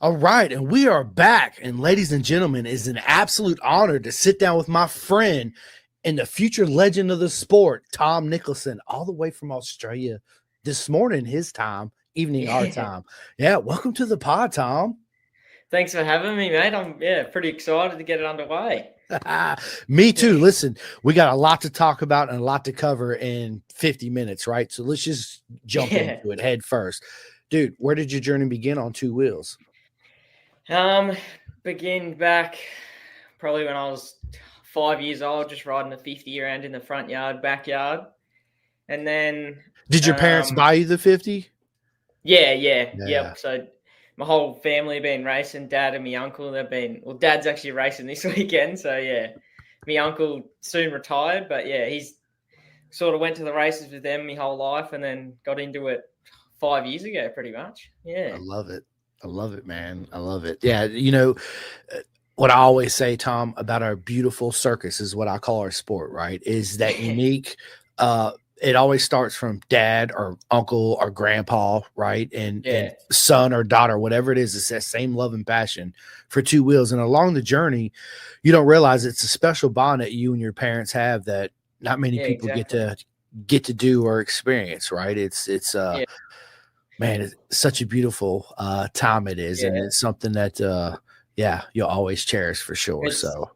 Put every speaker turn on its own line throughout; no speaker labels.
All right, and we are back. And ladies and gentlemen, it's an absolute honor to sit down with my friend and the future legend of the sport, Tom Nicholson, all the way from Australia this morning, his time, evening our
Yeah.
time. Yeah, welcome to the pod, Tom.
Thanks for having me, mate. I'm pretty excited to get it underway.
Me too. Listen, we got a lot to talk about and a lot to cover in 50 minutes, right? So let's just jump
Yeah.
into it head first. Dude, where did your journey begin on two wheels?
Um, Begin back probably when I was 5 years old, just riding a 50 around in the front yard, backyard. And then
Did your parents buy you the 50?
yep.
Yeah.
So my whole family have been racing, dad and my uncle, dad's actually racing this weekend. So yeah. My uncle soon retired, but yeah, he's sort of went to the races with them my whole life and then got into it 5 years ago, pretty much.
I
Yeah.
love it. I love it, man. I love it. Yeah, what I always say, Tom, about our beautiful circus is what I call our sport, right? Is that unique. It always starts from dad or uncle or grandpa, right? And
Yeah.
son or daughter, whatever it is, it's that same love and passion for two wheels. And along the journey, you don't realize it's a special bond that you and your parents have that not many
Yeah,
people
exactly.
get to do or experience, right? It's
Yeah,
man, it's such a beautiful time it is, and
yeah.
it's something that yeah, you'll always cherish for sure.
It's
So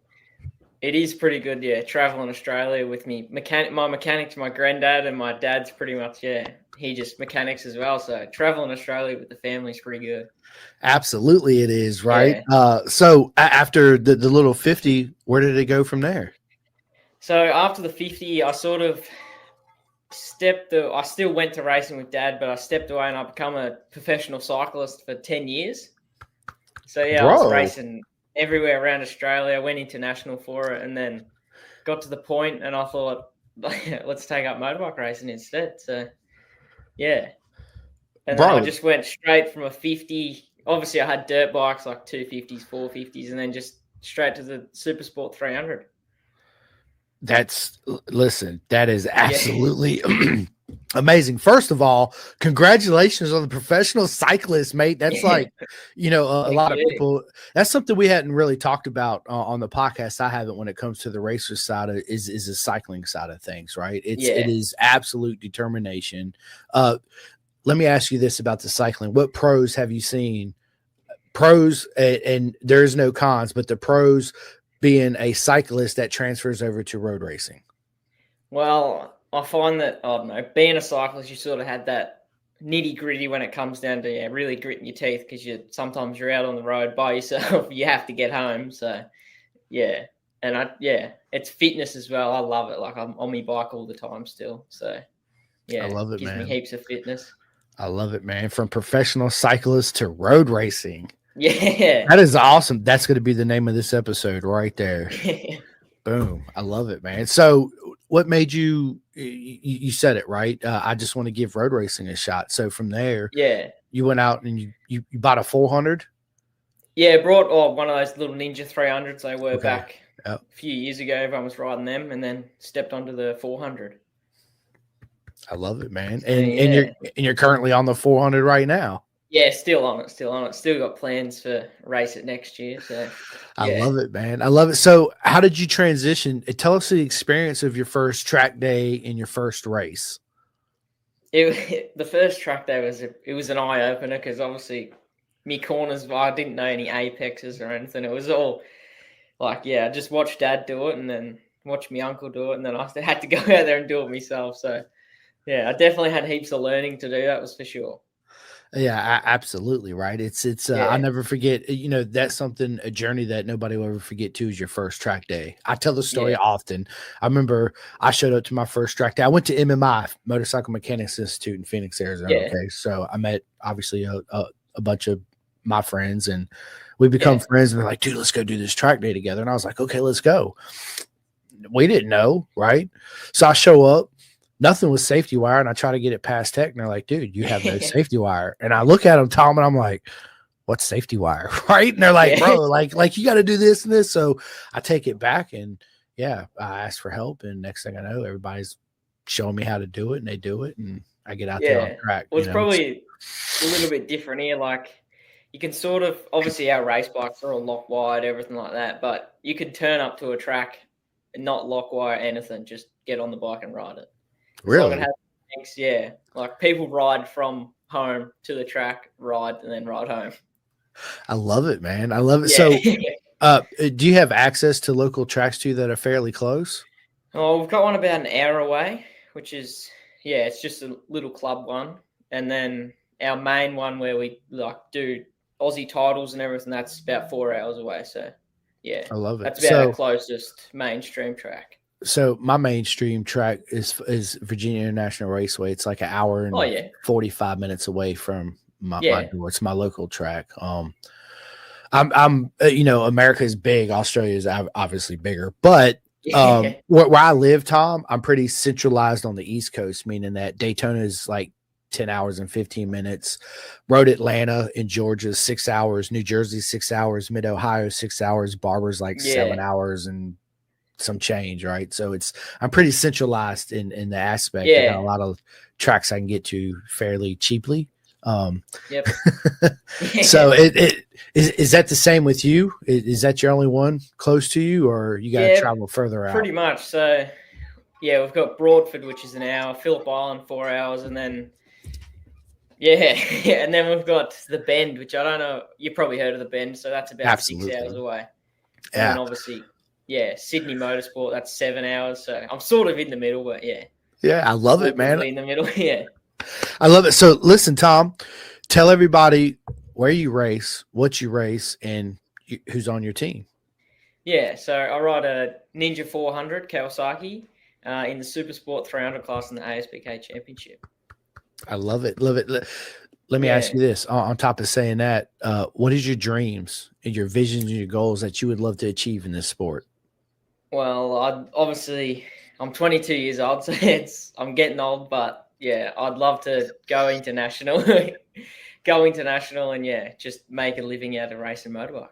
it is pretty good, yeah, traveling Australia with me. My mechanic's my granddad and my dad's pretty much, yeah, he just mechanics as well. So traveling Australia with the family's pretty good.
absolutely it is, right?
Yeah.
So after the little 50, where did it go from there?
So after the 50, I sort of I still went to racing with dad, but I stepped away and I become a professional cyclist for 10 years. So yeah, I was
Bro,
racing everywhere around Australia, went international for it, and then got to the point and I thought, let's take up motorbike racing instead. So yeah. And then I
bro,
just went straight from a 50. Obviously, I had dirt bikes like 250s, 450s, and then just straight to the Super Sport 300.
listen, that is
Yeah.
absolutely amazing. First of all, congratulations on the professional cyclist, mate. That's
Yeah.
like, a
Thank
lot of
you.
people. That's something we hadn't really talked about on the podcast. I haven't when it comes to the racer side of is the cycling side of things, right? It
Yeah.
is absolute determination. Uh, Let me ask you this about the cycling: what pros have you seen? Pros, and there's no cons, but the pros being a cyclist that transfers over to road racing.
Well, I find that, I don't know, being a cyclist, you sort of had that nitty gritty when it comes down to, yeah, really gritting your teeth because sometimes you're out on the road by yourself. You have to get home. So, yeah. And it's fitness as well. I love it. Like I'm on my bike all the time still. So,
I
yeah,
love it,
gives me
man.
heaps of fitness.
I love it, man. From professional cyclist to road racing.
Yeah.
That is awesome. That's going to be the name of this episode right there. Boom. I love it, man. So, what made you said it right? I just want to give road racing a shot. So, from there,
Yeah.
you went out and you bought a 400.
Yeah, brought one of those little Ninja 300s they were
Okay.
back
Yep.
a few years ago. Everyone was riding them and then stepped onto the 400.
I love it, man.
So,
And
yeah.
you're currently on the 400 right now.
Yeah, still on it, still on it. Still got plans for race it next year. So,
I
yeah.
love it, man. I love it. So, how did you transition? Tell us the experience of your first track day in your first race.
The first track day was an eye opener because obviously me corners, I didn't know any apexes or anything. It was all like, yeah, I just watched dad do it and then watched my uncle do it and then I had to go out there and do it myself. So yeah, I definitely had heaps of learning to do. That was for sure.
Yeah, absolutely right. It's I
Yeah,
never forget. That's something a journey that nobody will ever forget too is your first track day. I tell the story
yeah,
often. I remember I showed up to my first track day. I went to MMI Motorcycle Mechanics Institute in Phoenix, Arizona.
yeah,
Okay, so I met obviously a bunch of my friends and we become
yeah,
friends. And they're like, dude, let's go do this track day together. And I was like, okay, let's go. We didn't know, right? So I show up, nothing was safety wire, and I try to get it past tech, and they're like, dude, you have no
yeah,
safety wire. And I look at them, Tom, and I'm like, what's safety wire? Right? And they're like,
yeah,
bro, like you got to do this and this. So I take it back and yeah, I ask for help. And next thing I know, everybody's showing me how to do it and they do it. And I get out there on
yeah.
track,
Well, it's probably a little bit different here. Like you can sort of, obviously our race bikes are all lock wide, everything like that, but you could turn up to a track and not lock wire anything, just get on the bike and ride it. As long as it
Really?
has tanks, yeah. Like people ride from home to the track, ride, and then ride home.
I love it, man. I love it.
Yeah.
So, do you have access to local tracks too that are fairly close?
Oh, we've got one about an hour away, which is, yeah, it's just a little club one. And then our main one where we like do Aussie titles and everything, that's about 4 hours away. So, yeah,
I love it.
that's about our closest mainstream track.
So my mainstream track is Virginia International Raceway. It's like an hour and 45 minutes away from my door. It's my local track. I'm America is big. Australia is obviously bigger, but where I live, Tom, I'm pretty centralized on the East Coast, meaning that Daytona is like 10 hours and 15 minutes. Road Atlanta in Georgia is 6 hours. New Jersey 6 hours. Mid Ohio 6 hours. Barber's like 7 hours and some change, right? So I'm pretty centralized in the aspect. I got a lot of tracks I can get to fairly cheaply.
Yep.
So is that the same with you? Is that your only one close to you, or you got to travel further out?
Pretty much. So yeah, we've got Broadford, which is an hour, Phillip Island 4 hours, and then and then we've got the Bend, which I don't know. You probably heard of the Bend, so that's about 6 hours away. And then obviously, Sydney Motorsport, that's 7 hours. So I'm sort of in the middle, but
I love it, man.
In the middle,
I love it. So listen, Tom, tell everybody where you race, what you race, and who's on your team.
Yeah, so I ride a Ninja 400 Kawasaki in the Super Sport 300 class in the ASPK Championship.
I love it. Love it. Let me ask you this. On top of saying that, what is your dreams and your visions and your goals that you would love to achieve in this sport?
Well, I'm 22 years old, so I'm getting old, but I'd love to go international, and just make a living out of racing motorbikes.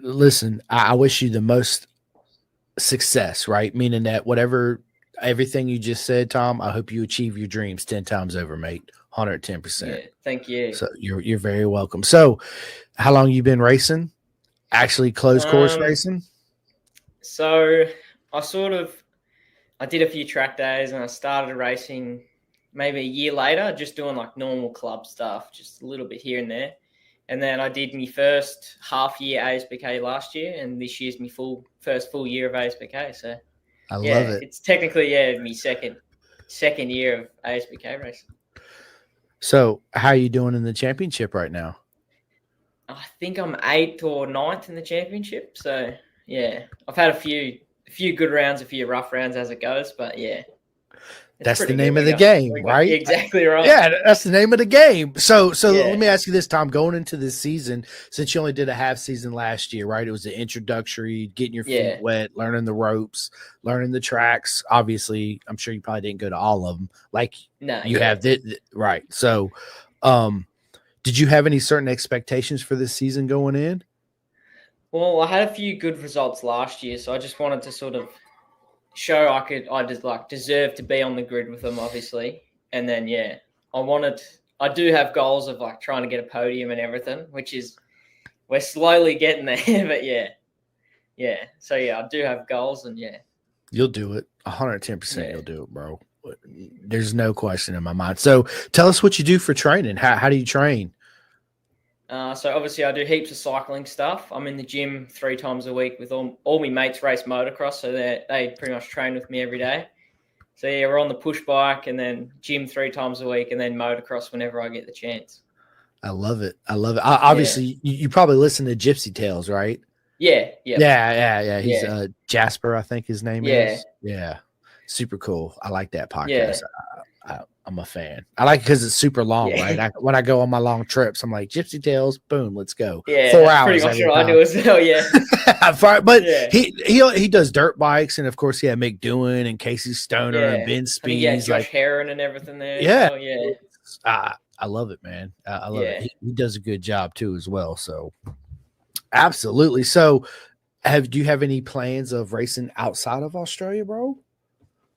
Listen, I wish you the most success, right? Meaning that everything you just said, Tom, I hope you achieve your dreams 10 times over, mate. 110%.
Yeah, thank you.
So you're very welcome. So how long you been racing? Actually closed course racing?
So I did a few track days and I started racing maybe a year later, just doing like normal club stuff, just a little bit here and there. And then I did my first half year ASPK last year, and this year's my first full year of ASPK. So
I love it.
It's technically my second year of ASPK racing.
So how are you doing in the championship right now?
I think I'm 8th or 9th in the championship. So I've had a few good rounds, a few rough rounds as it goes, but
that's the name of the game, right?
Exactly right.
Yeah, that's the name of the game. So let me ask you this, Tom. Going into this season, since you only did a half season last year, right? It was the introductory, getting your feet wet, learning the ropes, learning the tracks. Obviously, I'm sure you probably didn't go to all of them, like you have, right? So, did you have any certain expectations for this season going in?
Well, I had a few good results last year, so I just wanted to sort of show I just like deserve to be on the grid with them, obviously. And then I do have goals of like trying to get a podium and everything, which is we're slowly getting there. But so I do have goals, and
you'll do it 110%. You'll do it, bro. There's no question in my mind. So tell us what you do for training. How do you train?
So obviously I do heaps of cycling stuff. I'm in the gym 3 times a week with all my mates race motocross, so they pretty much train with me every day. So we're on the push bike, and then gym 3 times a week, and then motocross whenever I get the chance.
I love it. Obviously, you probably listen to Gypsy Tales, right?
Yeah.
He's Jasper, I think his name is. Yeah, super cool. I like that podcast. I'm a fan. I like it because it's super long, right? When I go on my long trips, I'm like, Gypsy Tales, boom, let's go. 4 hours.
Pretty much what I do as well,
But he does dirt bikes, and of course, Mick Doohan and Casey Stoner and Ben Spees.
Josh Heron and everything there.
I love it, man. I love it. He does a good job too as well. So absolutely. So do you have any plans of racing outside of Australia, bro?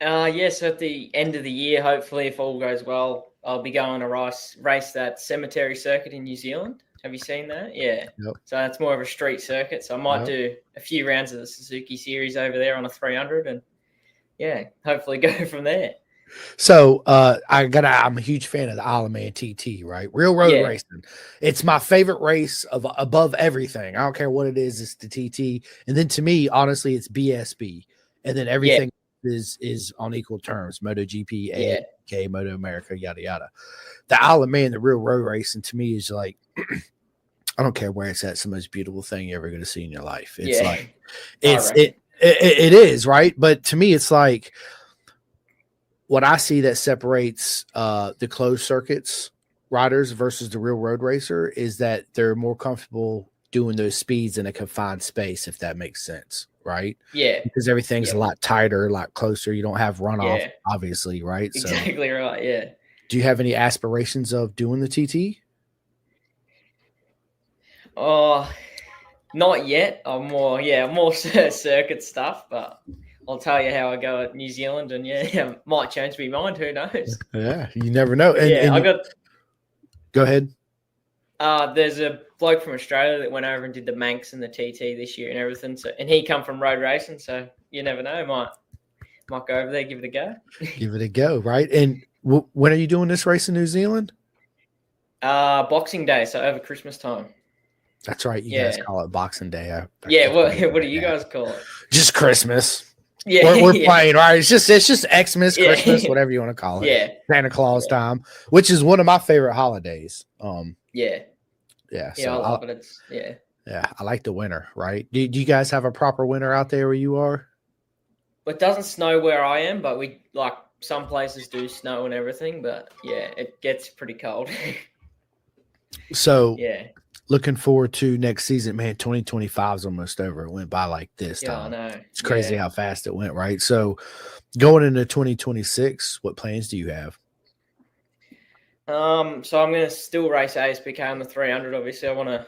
Yes, at the end of the year, hopefully, if all goes well, I'll be going to race that cemetery circuit in New Zealand. Have you seen that? Yeah.
Yep.
So that's more of a street circuit. So I might do a few rounds of the Suzuki Series over there on a 300 and, hopefully go from there.
So I'm a huge fan of the Isle of Man TT, right? Real road racing. It's my favorite race above everything. I don't care what it is, it's the TT. And then to me, honestly, it's BSB. And then everything is on equal terms. MotoGP, AMK, Moto America, yada yada. The Isle of Man, the real road racing to me is like I don't care where it's at, it's the most beautiful thing you're ever gonna see in your life. It's like it is, right? But to me, it's like what I see that separates the closed circuits riders versus the real road racer is that they're more comfortable doing those speeds in a confined space, if that makes sense, right?
Yeah.
Because everything's a lot tighter, a lot closer. You don't have runoff, obviously, right?
Exactly right, yeah.
Do you have any aspirations of doing the TT?
Oh, not yet. I'm more circuit stuff, but I'll tell you how I go at New Zealand, and might change my mind. Who knows?
Yeah, you never know. Go ahead.
There's a bloke from Australia that went over and did the Manx and the TT this year and everything. So, and he come from road racing, so you never know. Might go over there, give it a go.
Give it a go, right? And when are you doing this race in New Zealand?
Boxing Day, so over Christmas time.
That's right. You guys call it Boxing Day.
What do you guys call it?
Just Christmas. Yeah, we're playing, right? It's just Xmas, Christmas, whatever you want to call it.
Yeah,
Santa Claus time, which is one of my favorite holidays.
Yeah.
So
I love it.
Yeah, I like the winter, right? Do you guys have a proper winter out there where you are?
It doesn't snow where I am, but we like some places do snow and everything. But it gets pretty cold.
So looking forward to next season, man. 2025 is almost over. It went by like this time.
I know.
It's crazy how fast it went, right? So going into 2026, what plans do you have?
So I'm going to still race ASPK on the 300. Obviously, I want to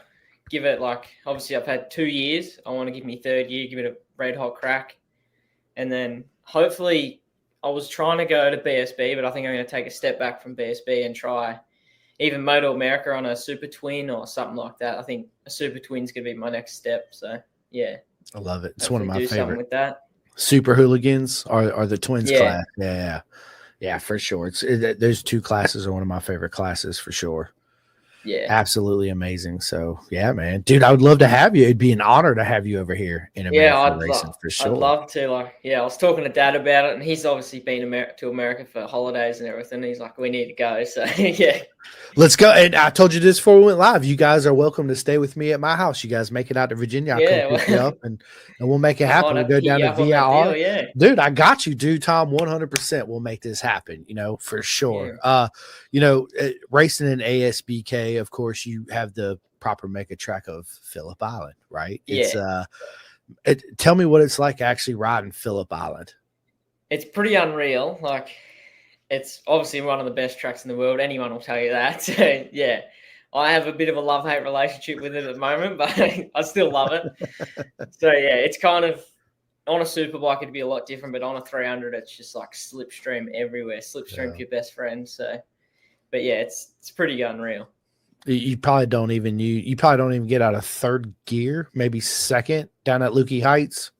give it obviously I've had 2 years. I want to give me third year, give it a red hot crack. And then hopefully I was trying to go to BSB, but I think I'm going to take a step back from BSB and try even Moto America on a super twin or something like that. I think a super twin is going to be my next step. So,
I love it. It's one of my favorite.
Something with that.
Super hooligans are the twins class. Yeah, for sure. Those two classes are one of my favorite classes for sure.
Yeah,
absolutely amazing. So man, dude, I would love to have you. It'd be an honor to have you over here in America racing for sure.
I'd love to. I was talking to Dad about it, and he's obviously been to America for holidays and everything. He's like, we need to go. So
let's go. And I told you this before we went live. You guys are welcome to stay with me at my house. You guys make it out to Virginia. I'll come pick you up and we'll make it happen. We'll go down to VIR. Dude, I got you, dude. Tom, 100%. We'll make this happen. For sure. Racing in ASBK. Of course, you have the proper mega track of Phillip Island, right? Tell me what it's like actually riding Phillip Island.
It's pretty unreal. It's obviously one of the best tracks in the world. Anyone will tell you that. So, I have a bit of a love-hate relationship with it at the moment, but I still love it. So, it's kind of on a super bike, it'd be a lot different, but on a 300, it's just like slipstream everywhere. Slipstream's your best friend. So, but it's pretty unreal.
You probably don't even get out of third gear, maybe second down at Lukey Heights.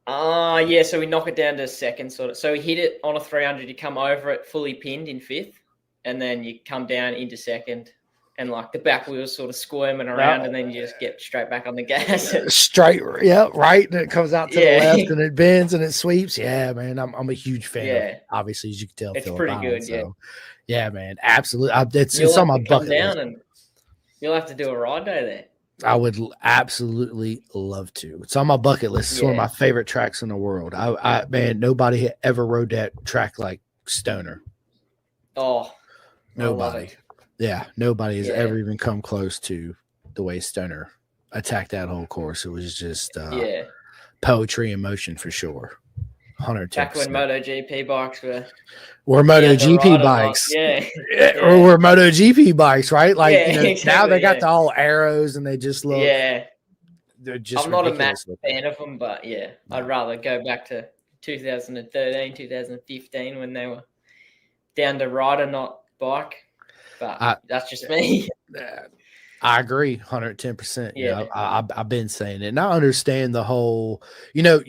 So we knock it down to second sort of. So we hit it on a 300, you come over it fully pinned in fifth, and then you come down into second, and the back wheels sort of squirming around, and then you just get straight back on the gas.
Straight, right, and it comes out to the left, and it bends and it sweeps. Yeah, man, I'm a huge fan of, obviously, as you can tell.
It's pretty good,
so. Yeah, man, absolutely. It's on my bucket list.
And you'll have to do a ride day there.
I would absolutely love to. It's on my bucket list. It's one of my favorite tracks in the world. Man, nobody had ever rode that track like Stoner.
Oh,
nobody. Yeah, nobody has ever even come close to the way Stoner attacked that whole course. It was just poetry in motion for sure. 110%.
Back when MotoGP bikes were
MotoGP bikes. Or were MotoGP bikes, right? Exactly, now they got the all arrows and they just look. They're just.
I'm not a massive fan of them, but I'd rather go back to 2013, 2015 when they were down to rider, not bike. But that's just me.
I agree, 110%.
Yeah,
I've been saying it, and I understand the whole. You're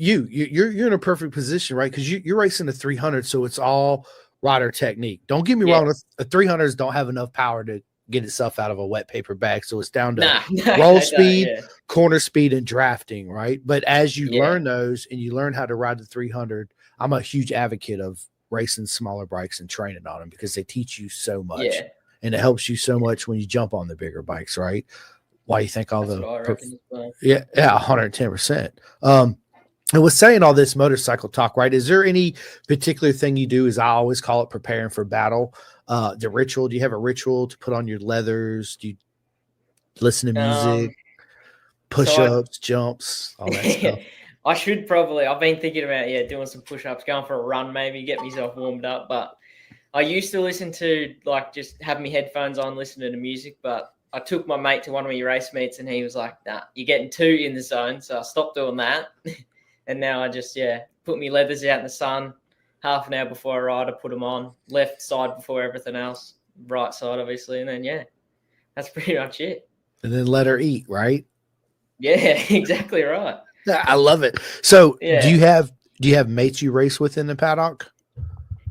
in a perfect position, right? Because you're racing a 300, so it's all rider technique. Don't get me
yeah.
wrong, the 300s don't have enough power to get itself out of a wet paper bag, so it's down to
Nah, no,
roll
they don't.
speed,
Yeah,
corner speed, and drafting, right? But as you
yeah,
learn those and you learn how to ride the 300, I'm a huge advocate of racing smaller bikes and training on them because they teach you so much
yeah.
and it helps you so much when you jump on the bigger bikes, right? Why you think all
That's
the
what I reckon as well.
yeah 110%. And with saying all this motorcycle talk, right? Is there any particular thing you do? As I always call it, preparing for battle. The ritual. Do you have a ritual to put on your leathers? Do you listen to music,
Um,
push
so
ups, jumps, all that stuff?
I should probably. I've been thinking about doing some push ups, going for a run, maybe get myself warmed up. But I used to listen to like just have my headphones on, listening to music. But I took my mate to one of my race meets, and he was like, "Nah, you're getting too in the zone." So I stopped doing that, and now I just put my leathers out in the sun. Half an hour before I ride, I put them on. Left side before everything else. Right side, obviously, and then that's pretty much it.
And then let her eat, right?
Yeah, exactly right.
I love it. So, do
Yeah.
you have mates you race with in the paddock?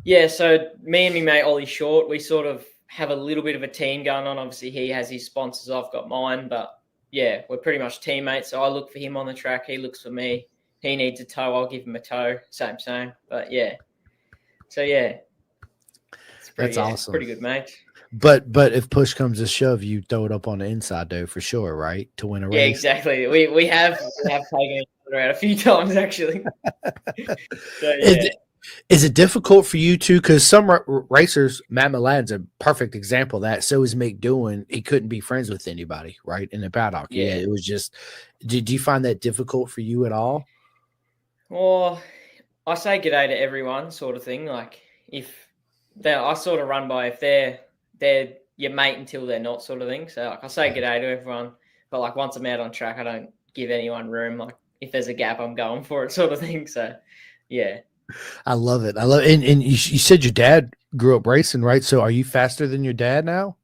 Yeah, so me and my mate Ollie Short, we sort of have a little bit of a team going on. Obviously, he has his sponsors, I've got mine, but yeah, we're pretty much teammates. So I look for him on the track, he looks for me. He needs a tow, I'll give him a tow. Same. But yeah, so yeah, it's
That's awesome.
pretty good, mate.
But if push comes to shove, you throw it up on the inside though for sure, right? To win a
Yeah,
race.
exactly. We have taken each other out a few times actually. So
Is,
yeah,
is it difficult for you to? Because some racers, Matt Milan's a perfect example of that. So is Mick Doohan. He couldn't be friends with anybody, right? In the paddock. Yeah,
yeah.
it was just. Did you find that difficult for you at all?
Well, I say g'day to everyone, sort of thing. Like if I sort of run by if they're your mate until they're not, sort of thing. So like I say g'day to everyone, but like once I'm out on track, I don't give anyone room. Like if there's a gap, I'm going for it, sort of thing. So yeah,
I love it. I love it. And you said your dad grew up racing, right? So are you faster than your dad now?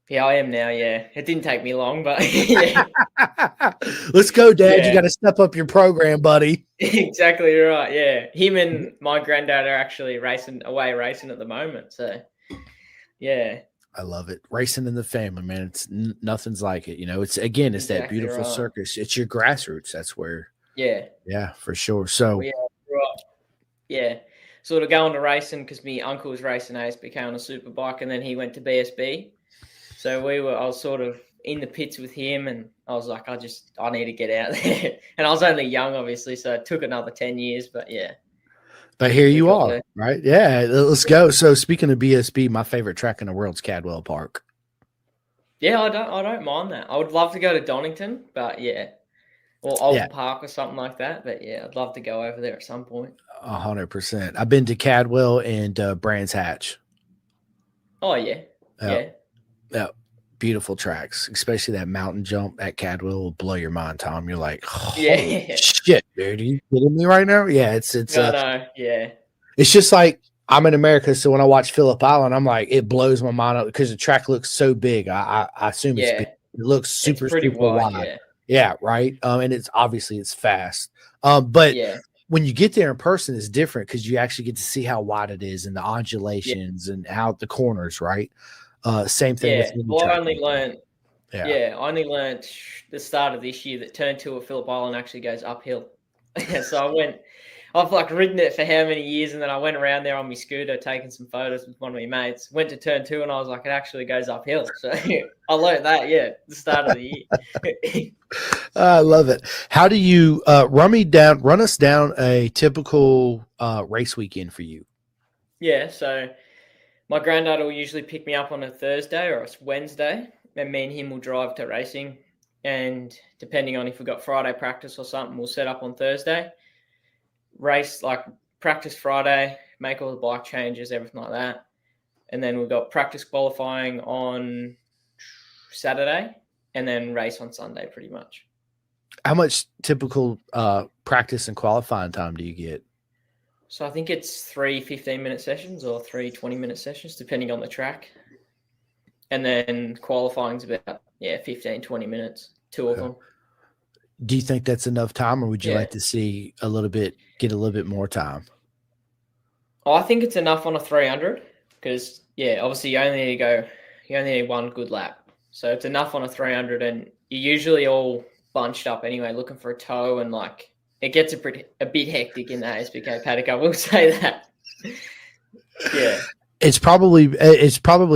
yeah, I am now. Yeah, it didn't take me long, but yeah,
Let's go, Dad. You
yeah,
got to step up your program, buddy.
exactly right. Yeah, him and my granddad are actually racing at the moment. So yeah,
I love it. Racing in the family, man. It's nothing's like it. It's again, it's that
exactly
beautiful
right.
circus. It's your grassroots. That's where,
Yeah,
yeah, for sure. So,
well, yeah, right. Yeah, sort of going to racing because my uncle was racing ASBK on a super bike, and then he went to BSB. So I was sort of in the pits with him, and I was like, I need to get out there. And I was only young, obviously, so it took another 10 years. But yeah,
but here
we
you
got
are,
there.
right? Yeah, let's go. So, speaking of BSB, my favorite track in the world is Cadwell Park.
Yeah, I don't mind that. I would love to go to Donington, but yeah, or
Yeah,
Alton Park or something like that. But yeah, I'd love to go over there at some point.
100%. I've been to Cadwell and Brands Hatch.
Oh yeah,
Yeah,
yeah,
yeah, beautiful tracks, especially that mountain jump at Cadwell will blow your mind, Tom. You're like, holy
yeah.
shit, dude, are you kidding me right now? Yeah,
No, no, yeah,
it's just like I'm in America, so when I watch Phillip Island, I'm like, it blows my mind up because the track looks so big. I assume it's big.
yeah.
It looks
It's
super
pretty
super
wide.
wide.
Yeah,
Yeah, right. And it's obviously it's fast. But
yeah,
when you get there in person, it's different because you actually get to see how wide it is and the
yeah.
undulations and how the corners. Right. Same thing with
Yeah,
any
well,
track like that. Yeah.
I only learned the start of this year that turn two at Phillip Island actually goes uphill. So I've like ridden it for how many years, and then I went around there on my scooter taking some photos with one of my mates. Went to turn two, and I was like, it actually goes uphill. So I learned that, the start of the year.
I love it. How do you run us down a typical race weekend for you?
Yeah, so my granddad will usually pick me up on a Thursday or a Wednesday, and me and him will drive to racing. And depending on if we've got Friday practice or something, we'll set up on Thursday. Race like practice Friday, make all the bike changes, everything like that. And then we've got practice qualifying on Saturday and then race on Sunday pretty much.
How much typical practice and qualifying time do you get?
So I think it's 3 15-minute sessions or 3 20-minute sessions, depending on the track. And then qualifying's about 15, 20 minutes, two of them.
Do you think that's enough time, or would you
Yeah.
like to see get a little bit more time?
Oh, I think it's enough on a 300 because, obviously you only need one good lap. So it's enough on a 300, and you're usually all bunched up anyway, looking for a tow, and like it gets a bit hectic in the ASBK paddock. I will say that. Yeah.
It's probably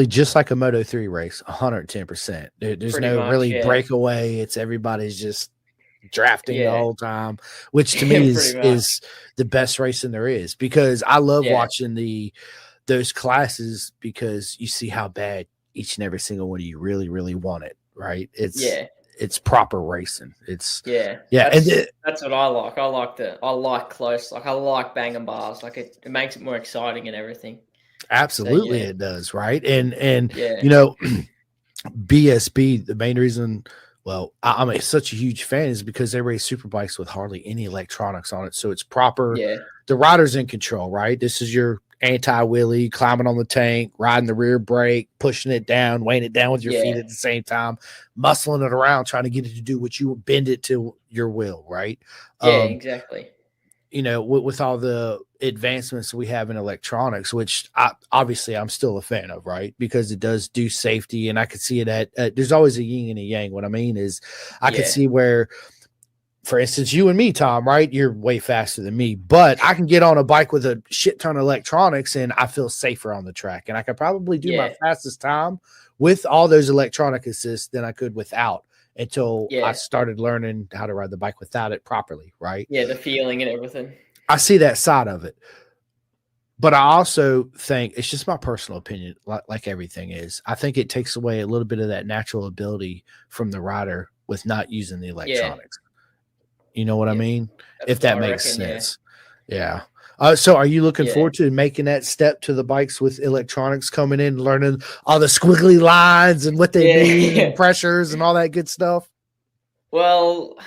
just like a Moto3 race, 110%. There's
Pretty
no
much,
really
yeah.
breakaway. It's everybody's just drafting the
Yeah.
whole time, which to me
Pretty much.
is the best racing there is, because I love
Yeah.
watching those classes, because you see how bad each and every single one of you really, really want it, right? It's proper racing. It's
That's what I like. I like close. Like I like banging bars. Like it makes it more exciting and everything.
absolutely
So,
it does, right? And
yeah.
you know, BSB, the main reason, well, I'm such a huge fan is because they race superbikes with hardly any electronics on it. So it's proper.
Yeah.
The rider's in control, right? This is your anti-wheelie, climbing on the tank, riding the rear brake, pushing it down, weighing it down with your feet at the same time, muscling it around, trying to get it to do what you bend it to your will, right?
Yeah, exactly.
You know, with all the advancements we have in electronics, which obviously I'm still a fan of, right? Because it does do safety, and I could see it at there's always a yin and a yang. What I mean is I could see where, for instance, you and me, Tom, right? You're way faster than me, but I can get on a bike with a shit ton of electronics and I feel safer on the track. And I could probably do my fastest time with all those electronic assists than I could without, until I started learning how to ride the bike without it properly, right?
Yeah, the feeling and everything.
I see that side of it. But I also think it's just my personal opinion, like everything is. I think it takes away a little bit of that natural ability from the rider with not using the electronics. You know what I mean? If that makes sense. Yeah. So are you looking forward to making that step to the bikes with electronics coming in, learning all the squiggly lines and what they mean and pressures and all that good stuff?
Well,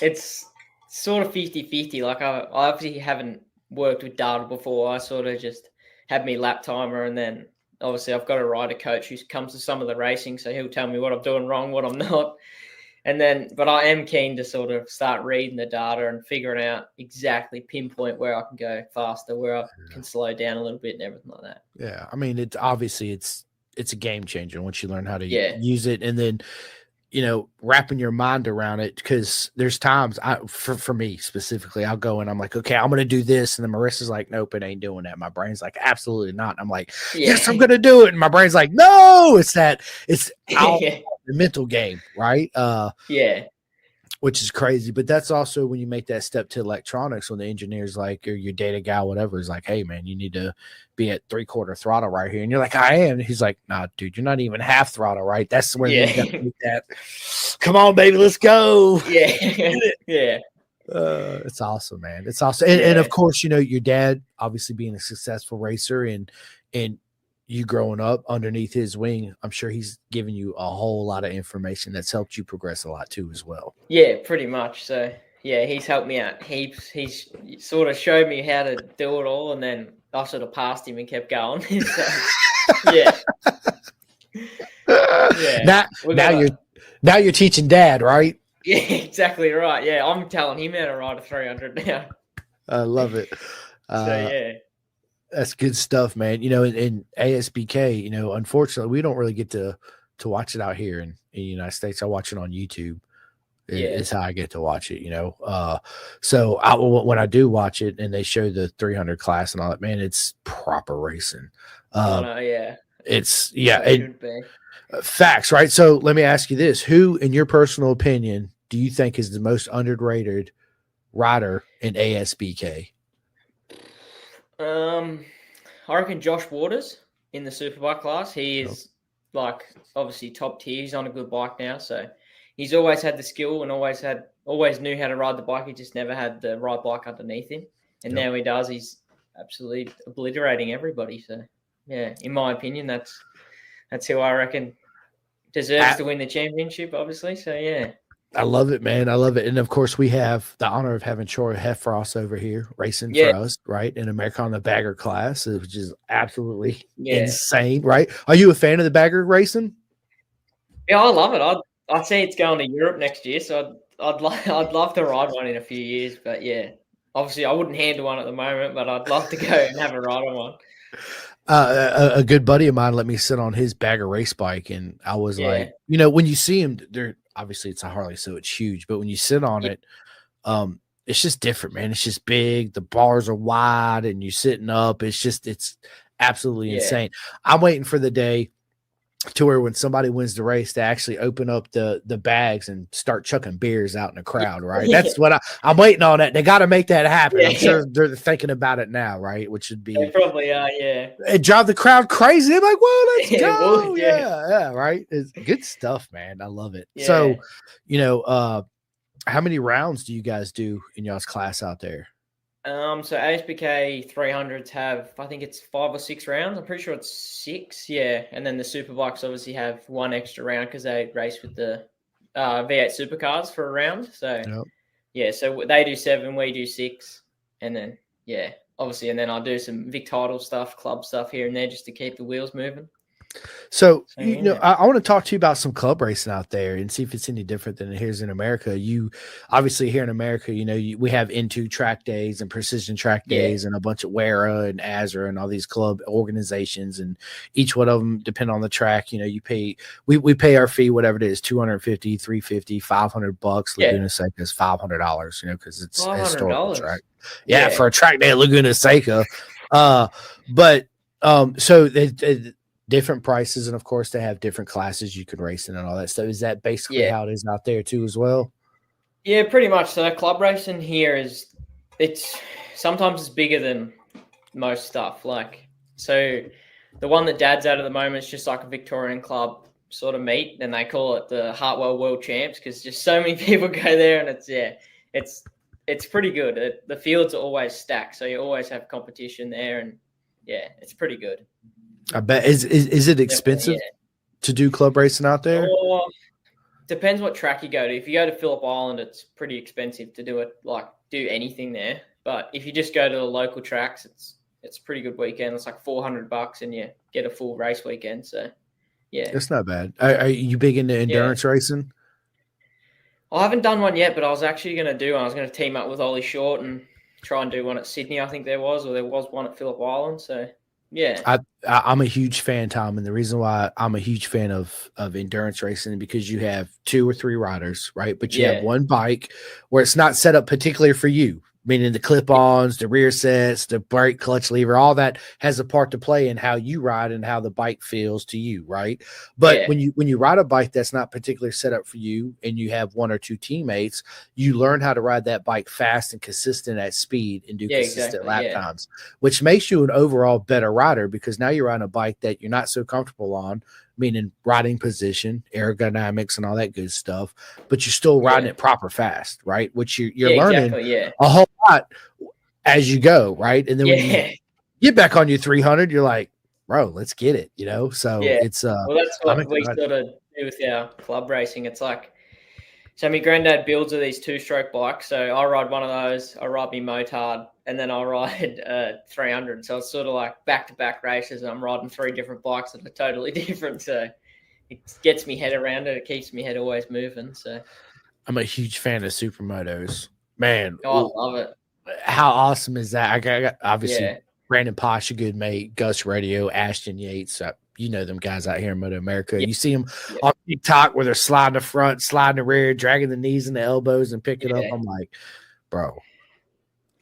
it's sort of 50-50. Like I obviously haven't worked with data before. I sort of just had me lap timer, and then obviously I've got a rider coach who comes to some of the racing, so he'll tell me what I'm doing wrong, what I'm not. And then, but I am keen to sort of start reading the data and figuring out exactly pinpoint where I can go faster, where I can slow down a little bit and everything like that.
Yeah. I mean, it's obviously it's a game changer once you learn how to use it, and then, you know, wrapping your mind around it. Because there's times for me specifically, I'll go and I'm like, okay, I'm going to do this. And then Marissa's like, nope, it ain't doing that. My brain's like, absolutely not. And I'm like, yes, I'm going to do it. And my brain's like, no, it's the mental game, right? Which is crazy. But that's also when you make that step to electronics, when the engineer's like, or your data guy, whatever, is like, hey man, you need to be at 3/4 throttle right here. And you're like, I am. He's like, nah, dude, you're not even half throttle, right? That's where you got to make that. Come on, baby, let's go. It's awesome, man. It's awesome. And of course, you know, your dad obviously being a successful racer, and you growing up underneath his wing, I'm sure he's given you a whole lot of information that's helped you progress a lot too, as well.
Yeah, pretty much. So he's helped me out heaps. He's sort of showed me how to do it all, and then I sort of passed him and kept going.
Now you're teaching dad, right?
Yeah, exactly right. Yeah, I'm telling him how to ride a 300 now.
I love it. That's good stuff, man. You know, in ASBK, you know, unfortunately, we don't really get to watch it out here in the United States. I watch it on YouTube. Is how I get to watch it, you know. So when I do watch it and they show the 300 class and all that, man, it's proper racing. It's facts, right? So let me ask you this: who, in your personal opinion, do you think is the most underrated rider in ASBK?
I reckon Josh Waters in the superbike class. He is like obviously top tier. He's on a good bike now, so he's always had the skill and always knew how to ride the bike. He just never had the right bike underneath him, and now he does. He's absolutely obliterating everybody. So yeah, in my opinion, that's who I reckon deserves to win the championship. Obviously, so yeah.
I love it, man. I love it. And of course, we have the honor of having Troy Heffross over here racing for us, right? In America on the bagger class, which is absolutely insane, right? Are you a fan of the bagger racing?
Yeah, I love it. I see it's going to Europe next year, so I'd love to ride one in a few years. But yeah, obviously I wouldn't handle one at the moment, but I'd love to go and have a ride on one.
A good buddy of mine let me sit on his bagger race bike, and I was
Yeah,
like, you know, when you see him, they're obviously it's a Harley, so it's huge, but when you sit on
yeah,
it, it's just different, man. It's just big. The bars are wide, and you're sitting up. It's absolutely
yeah,
insane. I'm waiting for the day to where when somebody wins the race, they actually open up the bags and start chucking beers out in the crowd, right?
yeah,
That's what I'm waiting on. That they got to make that happen. I'm
yeah.
sure they're thinking about it now, right? Which would
They
be
probably are. Yeah,
it drive the crowd crazy. They're like, "Whoa, let's
it
go!"
would. Yeah,
Yeah, right. It's good stuff, man. I love it.
yeah.
So, you know, how many rounds do you guys do in y'all's class out there?
So HBK 300s have, I think it's 5 or 6 rounds. I'm pretty sure it's 6. Yeah, and then the superbikes obviously have one extra round because they race with the V8 supercars for a round. So
Yep.
yeah, so they do 7, we do 6, and then yeah, obviously, and then I'll do some Vic title stuff, club stuff here and there just to keep the wheels moving.
So,
So
you know,
yeah,
I want to talk to you about some club racing out there and see if it's any different than it is in America. You obviously here in America, you know, we have Into track days and precision track
yeah,
days and a bunch of WERA and AZRA and all these club organizations, and each one of them depend on the track. You know, you pay, we pay our fee, whatever it is, 250, 350, $500.
yeah,
Laguna Seca is $500, you know, because it's a historical track.
$500.
Yeah,
Yeah,
for a track day at Laguna Seca. But so different prices, and of course they have different classes you can race in and all that stuff. Is that basically
yeah.
how it is out there too as well?
Yeah, pretty much. So club racing here it's sometimes it's bigger than most stuff. Like, so the one that Dad's at the moment is just like a Victorian club sort of meet, and they call it the Hartwell World Champs because just so many people go there, and it's it's pretty good. The fields are always stacked, so you always have competition there, and yeah, it's pretty good.
I bet. Is it
Definitely,
expensive
yeah.
to do club racing out there?
Or depends what track you go to. If you go to Phillip Island, it's pretty expensive to do it, like do anything there. But if you just go to the local tracks, it's a pretty good weekend. It's like $400 and you get a full race weekend. So yeah,
That's not bad. Are you big into
yeah.
endurance racing?
I haven't done one yet, but I was actually going to do one. I was going to team up with Ollie Short and try and do one at Sydney. I think there was one at Phillip Island. So yeah,
I'm a huge fan, Tom, and the reason why I'm a huge fan of endurance racing because you have 2 or 3 riders, right? But you have
yeah,
one bike where it's not set up particularly for you, meaning the clip-ons, the rear sets, the brake, clutch lever, all that has a part to play in how you ride and how the bike feels to you, right? But
yeah,
when you ride a bike that's not particularly set up for you and you have 1 or 2 teammates, you learn how to ride that bike fast and consistent at speed and do
yeah,
consistent
exactly,
lap
yeah,
times, which makes you an overall better rider because now you're riding a bike that you're not so comfortable on, meaning riding position, aerodynamics, and all that good stuff, but you're still riding
yeah,
it proper fast, right? Which you're
yeah,
learning
exactly, yeah,
a whole lot as you go, right? And then when you
yeah.
get back on your 300, you're like, bro, let's get it, you know? So
Yeah.
it's,
Well, that's
I'm
what we
excited.
sort of do with our club racing. It's like, so my granddad builds of these 2-stroke bikes. So I ride one of those, I ride my motard, and then I'll ride 300. So it's sort of like back-to-back races, and I'm riding 3 different bikes that are totally different. So it gets me head around it. It keeps me head always moving. So,
I'm a huge fan of supermotos. Man,
oh, I love it.
how awesome is that? I got obviously
Yeah.
Brandon Posh, a good mate, Gus Radio, Ashton Yates. You know them guys out here in Moto America.
Yeah.
You see them
Yeah.
on TikTok where they're sliding the front, sliding the rear, dragging the knees and the elbows and pick it up.
Yeah.
I'm like, bro,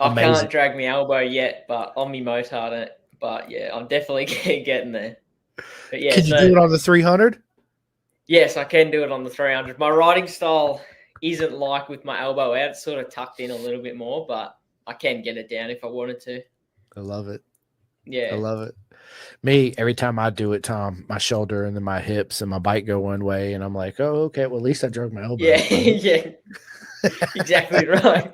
I
amazing.
can't drag my elbow yet, but on my motard, but yeah, I'm definitely getting there. But yeah,
Can you do
so
it on the 300?
yes, I can do it on the 300. My riding style isn't like with my elbow out. It's sort of tucked in a little bit more, but I can get it down if I wanted to.
I love it. I
Yeah.
love it. Me, every time I do it, Tom, my shoulder and then my hips and my bike go one way, and I'm like, oh, okay. Well, at least I drug my elbow.
Yeah. Yeah. Exactly right.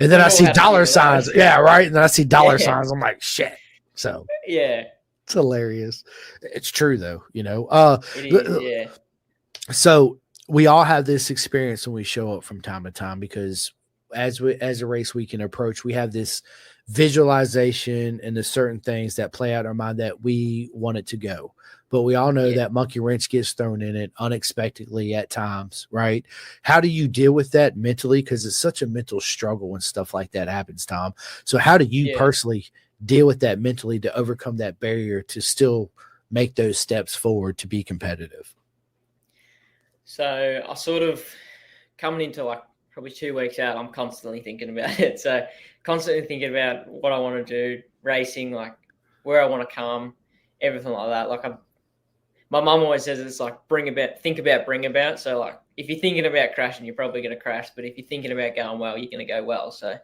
And then I
We've all
see
had a few
dollar
of
signs.
those.
Yeah, right. And then I see dollar
Yeah.
signs. I'm like, shit. So
Yeah.
it's hilarious. It's true though, you know.
It is. Yeah.
So we all have this experience when we show up from time to time because as a race weekend approach, we have this visualization and the certain things that play out in our mind that we want it to go. but we all know
Yeah.
that monkey wrench gets thrown in it unexpectedly at times, right? How do you deal with that mentally? Because it's such a mental struggle when stuff like that happens, Tom. So how do you
Yeah.
personally deal with that mentally to overcome that barrier to still make those steps forward to be competitive?
So I sort of coming into like probably 2 weeks out, I'm constantly thinking about it. So constantly thinking about what I want to do, racing, like where I want to come, everything like that. Like my mum always says it's like think about, bring about. So like if you're thinking about crashing, you're probably going to crash. But if you're thinking about going well, you're going to go well. So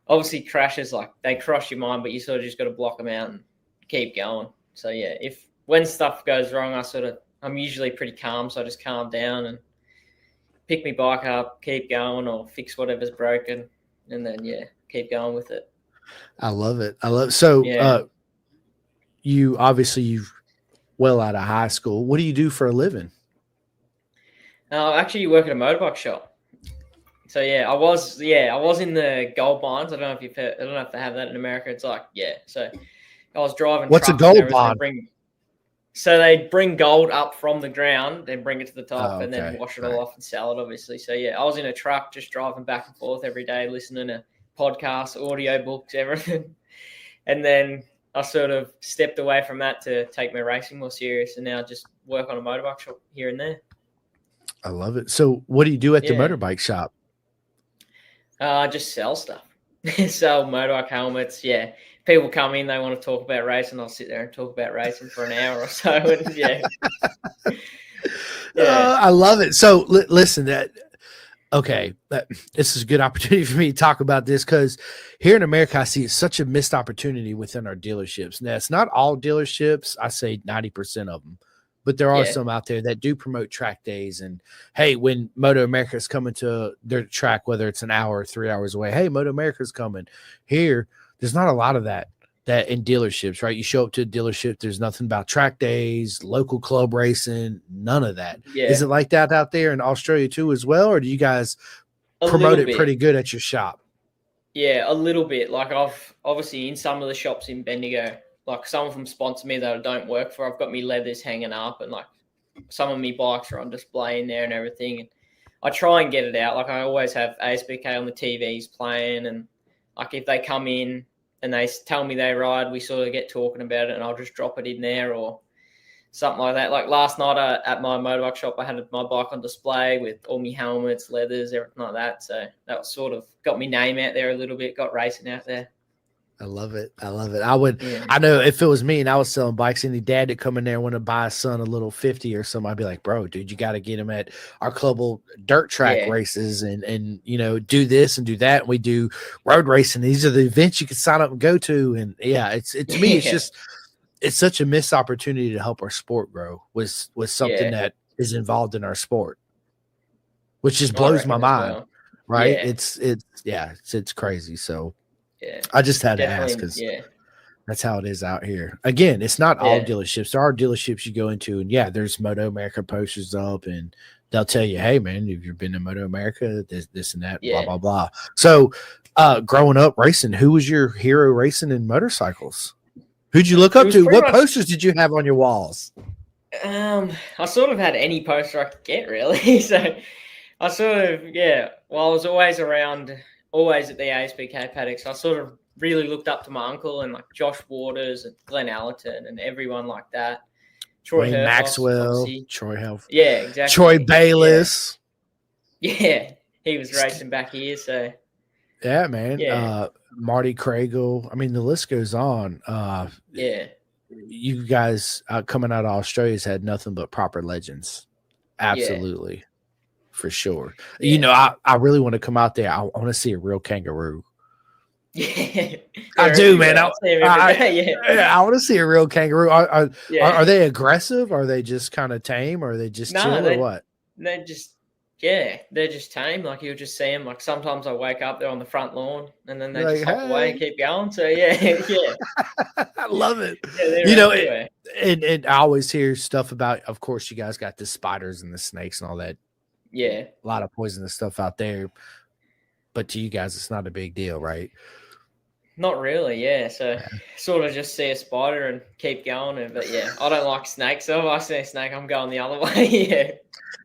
obviously crashes, like they cross your mind, but you sort of just got to block them out and keep going. So yeah, when stuff goes wrong, I'm usually pretty calm. So I just calm down and pick my bike up, keep going, or fix whatever's broken, and then keep going with it.
I love it. I love it. So
Yeah.
you well out of high school. What do you do for a living?
I actually work at a motorbike shop. So I was in the gold mines. I don't know if they have that in America. It's like so I was driving
What's a
trucks and
gold
everything.
bond?
So they bring gold up from the ground, then bring it to the top,
Oh,
and then
okay.
wash it all off and sell it, obviously. So I was in a truck just driving back and forth every day, listening to podcasts, audio books, everything. And then I sort of stepped away from that to take my racing more serious, and now I just work on a motorbike shop here and there.
I love it. So what do you do at the
Yeah.
motorbike shop?
I just sell stuff. Sell motorbike helmets. Yeah. People come in, they want to talk about racing. I'll sit there and talk about racing for an hour or so. And yeah.
I love it. So listen, this is a good opportunity for me to talk about this because here in America, I see it's such a missed opportunity within our dealerships. Now, it's not all dealerships. I say 90% of them, but there are some out there that do promote track days. And hey, when Moto America is coming to their track, whether it's an hour or 3 hours away, hey, Moto America is coming here. There's not a lot of that in dealerships, right? You show up to a dealership, there's nothing about track days, local club racing, none of that.
Yeah.
Is it like that out there in Australia too as well, or do you guys promote it pretty good at your shop?
Yeah, a little bit. Like I've obviously in some of the shops in Bendigo, like some of them sponsor me that I don't work for. I've got me leathers hanging up, and like some of me bikes are on display in there and everything. And I try and get it out. Like I always have ASBK on the TVs playing, and like if they come in and they tell me they ride, we sort of get talking about it, and I'll just drop it in there or something like that. Like last night at my motorbike shop, I had my bike on display with all my helmets, leathers, everything like that. So that was sort of got my name out there a little bit, got racing out there.
I love it. I love it. I know if it was me and I was selling bikes, any dad that come in there and want to buy his son a little 50 or something, I'd be like, bro, dude, you got to get him at our club dirt track races and, do this and do that. And we do road racing. These are the events you can sign up and go to. And to me, it's such a missed opportunity to help our sport grow with something that is involved in our sport, which just blows my mind. Well. Right. Yeah. It's crazy. So I just had to ask because that's how it is out here. Again, it's not all dealerships. There are dealerships you go into and there's Moto America posters up and they'll tell you, hey man, if you've been to Moto America, this and that, blah, blah, blah. So growing up racing, who was your hero racing in motorcycles? Who'd you look up to? What posters did you have on your walls?
I sort of had any poster I could get, really. So I sort of, well, I was always at the ASBK paddock. So I sort of really looked up to my uncle and like Josh Waters and Glenn Allerton and everyone like that.
Troy Maxwell, Troy Health.
Yeah, exactly.
Troy Bayless.
Yeah, he was racing back here. So
yeah, man. Marty Craigle. I mean, the list goes on. You guys coming out of Australia has had nothing but proper legends. Absolutely. Yeah. For sure. Yeah. I really want to come out there. I want to see a real kangaroo.
Yeah.
I do, man. I want to see a real kangaroo. Are they aggressive? Are they just kind of tame? Or are they just chill or what?
They're just tame. Like you'll just see them. Like sometimes I wake up, they're on the front lawn, and then they just hop away and keep going. So
I love it. And I always hear stuff about. Of course, you guys got the spiders and the snakes and all that.
Yeah,
a lot of poisonous stuff out there. But to you guys, it's not a big deal, right?
Not really, yeah. So sort of just see a spider and keep going. But yeah, I don't like snakes. So if I see a snake, I'm going the other way. Yeah.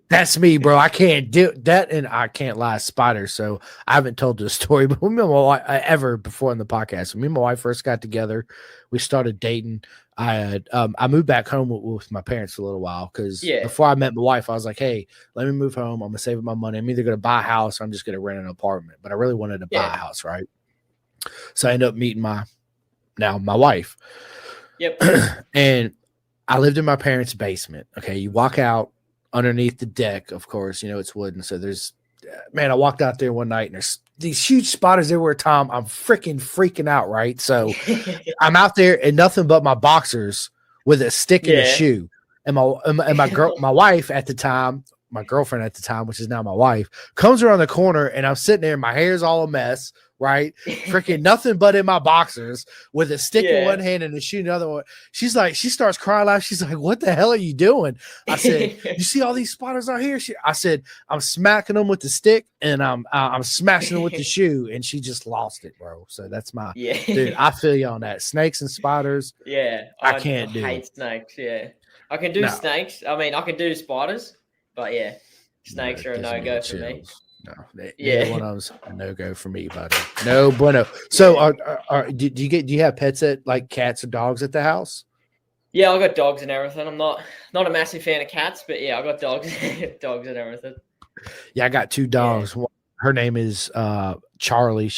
That's me, bro. I can't do that, and I can't lie. Spiders. So I haven't told this story, but me and my wife, ever before in the podcast. When me and my wife first got together, we started dating. I moved back home with my parents for a little while because
Yeah.
before I met my wife, I was like, "Hey, let me move home. I'm gonna save my money. I'm either gonna buy a house or I'm just gonna rent an apartment." But I really wanted to buy a
Yeah.
house, right? So I ended up meeting my wife,
Yep.
and I lived in my parents' basement. Okay, you walk out underneath the deck, of course, it's wooden. So there's, man, I walked out there one night and there's these huge spiders everywhere, Tom. I'm freaking out, right? So I'm out there and nothing but my boxers with a stick and a
Yeah.
shoe. And my wife at the time, my girlfriend at the time, which is now my wife, comes around the corner and I'm sitting there, my hair's all a mess, right? Freaking nothing but in my boxers with a stick in one hand and a shoe in the other one. She starts crying loud. She's like, "What the hell are you doing?" I said, "You see all these spiders out here?" I said, "I'm smacking them with the stick and I'm smashing them with the shoe." And she just lost it, bro. So that's my dude. I feel you on that. Snakes and spiders.
Yeah.
I
I
can't do.
hate snakes. Yeah. I can do
No.
snakes. I mean, I can do spiders, but yeah, snakes
No,
are a
gives me
no-go
the
for me.
chills. No,
Yeah.
neither one of them's a no-go for me, buddy. No bueno. So, do you have pets that like cats or dogs at the house?
Yeah, I got dogs and everything. I'm not a massive fan of cats, but yeah, I got dogs, dogs and everything.
Yeah, I got two dogs. Her name is Charlie.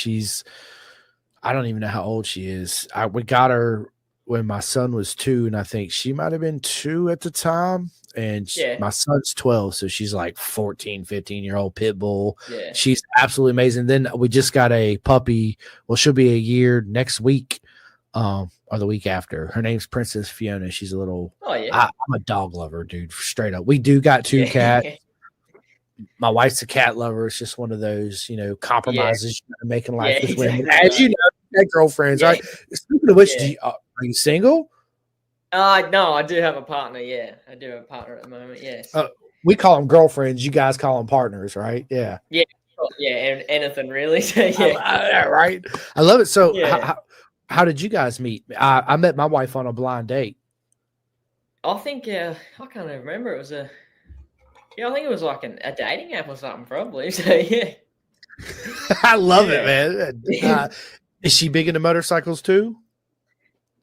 I don't even know how old she is. We got her when my son was 2, and I think she might have been 2 at the time. And my son's 12, so she's like 14, 15-year-old pit bull.
Yeah.
She's absolutely amazing. Then we just got a puppy. Well, she'll be a year next week, or the week after. Her name's Princess Fiona. She's a little.
Oh yeah.
I'm a dog lover, dude. Straight up. We do got 2 cats. My wife's a cat lover. It's just one of those, compromises you make in life with women.
Exactly.
As you know, girlfriends, right? Speaking of which, are you single?
No, I do have a partner. Yeah, I do have a partner at the moment. Yes.
We call them girlfriends. You guys call them partners, right? Yeah.
Yeah. Yeah. And anything really. So, yeah.
Right. I love it. So, how did you guys meet? I met my wife on a blind date.
I think I can't even remember. It was I think it was like a dating app or something, probably. So yeah.
I love it, man. Is she big into motorcycles too?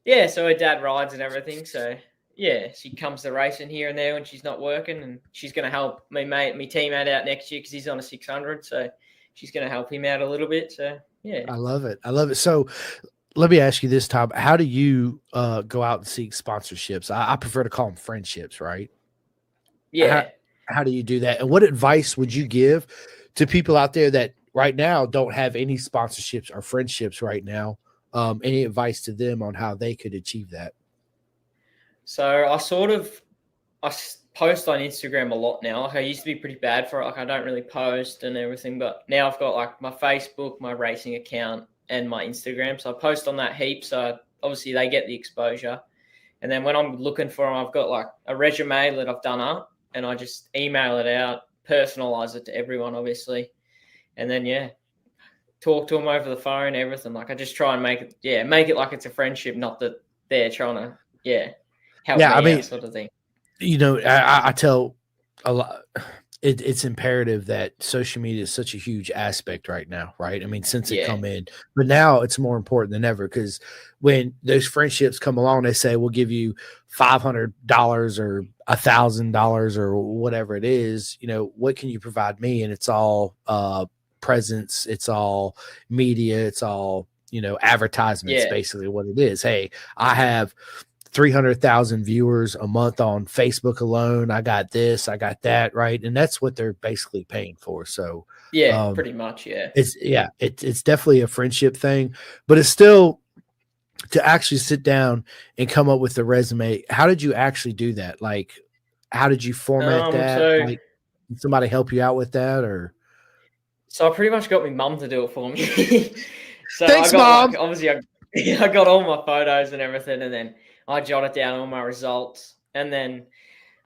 Yeah, so her dad rides and everything. So yeah, she comes to racing here and there when she's not working, and she's going to help me teammate out next year because he's on a 600. So she's going to help him out a little bit. So yeah,
I love it. So let me ask you this, Tom. How do you go out and seek sponsorships? I prefer to call them friendships, right?
Yeah.
How do you do that? And what advice would you give to people out there that right now don't have any sponsorships or friendships right now? Any advice to them on how they could achieve that?
So I post on Instagram a lot now. Like I used to be pretty bad for it. Like I don't really post and everything, but now I've got like my Facebook, my racing account, and my Instagram. So I post on that heap. So obviously they get the exposure. And then when I'm looking for them, I've got like a resume that I've done up, and I just email it out, personalize it to everyone, obviously. And then, talk to them over the phone, everything. Like I just try and make it like it's a friendship, not that they're trying to, help me out sort of thing.
I tell a lot. It's imperative that social media is such a huge aspect right now, right? I mean, since it come in, but now it's more important than ever because when those friendships come along, they say we'll give you $500 or $1,000 or whatever it is. What can you provide me? And it's all presence, it's all media, it's all advertisements. Basically, what it is. Hey, I have 300,000 viewers a month on Facebook alone. I got this, I got that, right? And that's what they're basically paying for. So
pretty much. Yeah.
It's definitely a friendship thing, but it's still to actually sit down and come up with the resume. How did you actually do that? Like, how did you format that? Like, did somebody help you out with that or?
So I pretty much got my mum to do it for me. So
Thanks,
I got
Mom.
obviously I got all my photos and everything, and then I jotted down all my results, and then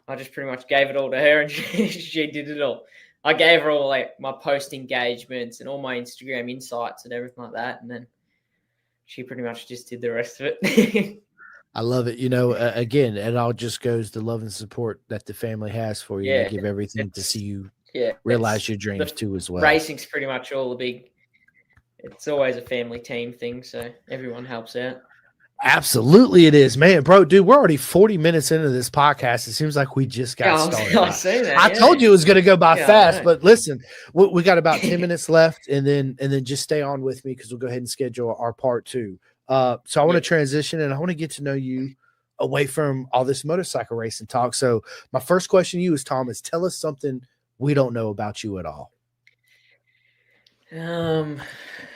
I just pretty much gave it all to her, and she did it all. I gave her all like my post engagements and all my Instagram insights and everything like that, and then she pretty much just did the rest of it.
I love it. Again, it all just goes to love and support that the family has for you. They
Yeah,
give everything to see you realize your dreams
the
too as well.
racing's pretty much all it's always a family team thing, so everyone helps out.
Absolutely it is, man, bro, dude, we're already 40 minutes into this podcast. It seems like we just got started.
I see that.
I told you it was going to go by fast, but listen, we got about 10 minutes left, and then just stay on with me because we'll go ahead and schedule our part 2. So I want to transition, and I want to get to know you away from all this motorcycle racing talk. So my first question to you is, Tom, is tell us something we don't know about you at all.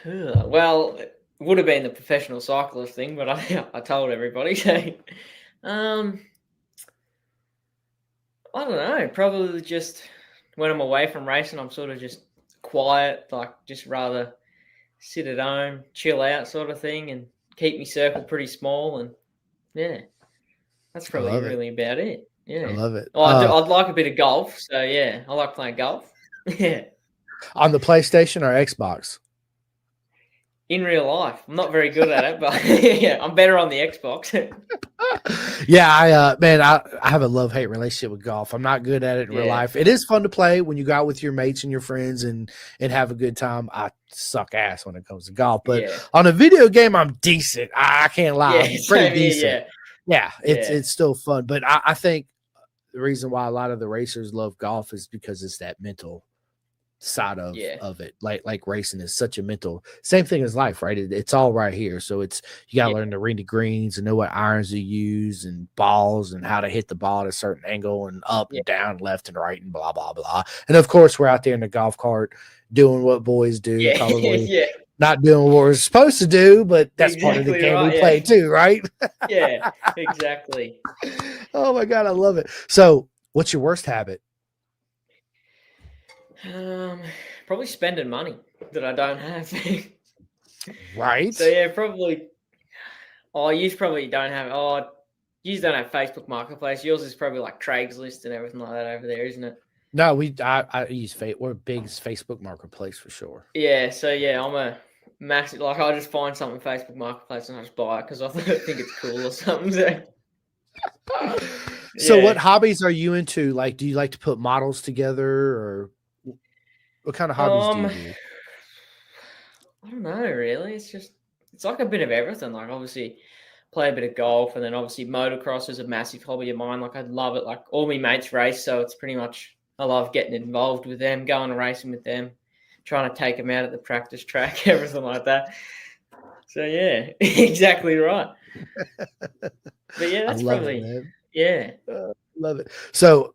Well, it would have been the professional cyclist thing, but I told everybody. So, I don't know. Probably just when I'm away from racing, I'm sort of just quiet, like just rather sit at home, chill out, sort of thing, and keep my circle pretty small. And yeah, that's probably really about it. Yeah,
I love it.
I'd like a bit of golf. So yeah, I like playing golf. Yeah.
On the PlayStation or Xbox?
In real life, I'm not very good at it, but yeah, I'm better on the Xbox.
Yeah, I have a love-hate relationship with golf. I'm not good at it in real life. It is fun to play when you go out with your mates and your friends and have a good time. I suck ass when it comes to golf, but on a video game, I'm decent. I can't lie. I'm pretty decent. Yeah, it's still fun. But I think the reason why a lot of the racers love golf is because it's that mental side of it. Like racing is such a mental, same thing as life, right? It's all right here. So you got to learn to read the greens and know what irons to use and balls and how to hit the ball at a certain angle and up and down, left and right and blah, blah, blah. And of course, we're out there in the golf cart doing what boys do, probably not doing what we're supposed to do, but that's part of the game we play too, right?
Yeah, exactly.
Oh my God, I love it. So what's your worst habit?
Probably spending money that I don't have.
Right.
So yeah, probably. Oh, you probably don't have. Oh, you don't have Facebook Marketplace. Yours is probably like Craigslist and everything like that over there, isn't it?
No, I use we're big Facebook Marketplace for sure.
Yeah. So yeah, I'm a massive. Like I just find something Facebook Marketplace and I just buy it because I think it's cool or something.
So what hobbies are you into? Like, do you like to put models together, or what kind of hobbies do you do?
I don't know, really. It's like a bit of everything. Like, obviously, play a bit of golf, and then obviously motocross is a massive hobby of mine. Like, I love it. Like, all my mates race, so it's pretty much I love getting involved with them, going and racing with them, trying to take them out at the practice track, everything like that. So yeah, exactly right. But yeah, that's probably
love it. So